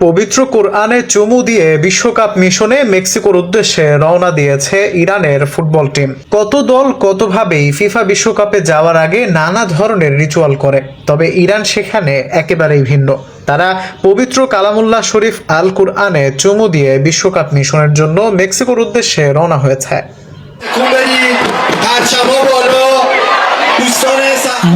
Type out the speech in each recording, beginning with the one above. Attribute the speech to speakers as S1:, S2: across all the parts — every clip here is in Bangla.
S1: পবিত্র কোরআনে চুমু দিয়ে বিশ্বকাপ মিশনে মেক্সিকোর উদ্দেশ্যে রওনা দিয়েছে ইরানের ফুটবল টিম। কত দল কতভাবেই ফিফা বিশ্বকাপে যাওয়ার আগে নানা ধরনের রিচুয়াল করে, তবে ইরান সেখানে একেবারেই ভিন্ন। তারা পবিত্র কালামুল্লাহ শরীফ আল কুরআনে চুমু দিয়ে বিশ্বকাপ মিশনের জন্য মেক্সিকোর উদ্দেশ্যে রওনা হয়েছে।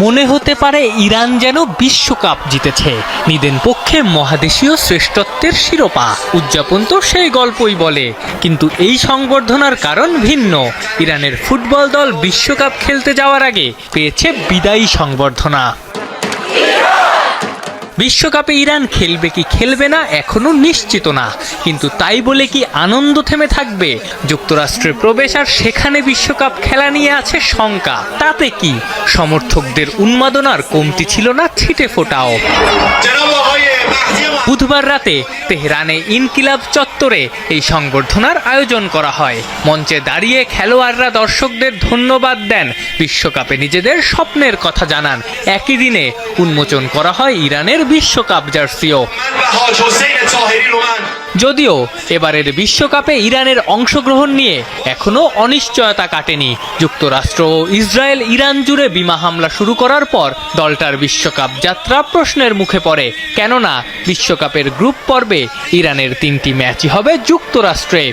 S2: মনে হতে পারে ইরান যেন বিশ্বকাপ জিতেছে, নিদেন পক্ষে মহাদেশীয় শ্রেষ্ঠত্বের শিরোপা। উদযাপন তো সেই গল্পই বলে, কিন্তু এই সংবর্ধনার কারণ ভিন্ন। ইরানের ফুটবল দল বিশ্বকাপ খেলতে যাওয়ার আগে পেয়েছে বিদায়ী সংবর্ধনা। বিশ্বকাপে ইরান খেলবে কি খেলবে না এখনো নিশ্চিত না, কিন্তু তাই বলে কি আনন্দ থেমে থাকবে? যুক্তরাষ্ট্রে প্রবেশ আর সেখানে বিশ্বকাপ খেলা নিয়ে আছে শঙ্কা। তাতে কি সমর্থকদের উন্মাদনার কমতি ছিল না ছিটে ফোটাও। বুধবার রাতে তেহরানে ইনকিলাব চত্বরে এই সংবর্ধনার আয়োজন করা হয়। মঞ্চে দাঁড়িয়ে খেলোয়াড়রা দর্শকদের ধন্যবাদ দেন, বিশ্বকাপে নিজেদের স্বপ্নের কথা জানান। একই দিনে উন্মোচন করা হয় ইরানের বিশ্বকাপ জার্সিও। যদিও এবারের বিশ্বকাপে ইরানের অংশগ্রহণ নিয়ে এখনো অনিশ্চয়তা কাটেনি। যুক্তরাষ্ট্র ও ইসরায়েল ইরান জুড়ে বিমা হামলা শুরু করার পর দলটার বিশ্বকাপ যাত্রা প্রশ্নের মুখে পড়ে। কেননা বিশ্বকাপের গ্রুপ পর্বে ইরানের 3টি ম্যাচই হবে যুক্তরাষ্ট্রে।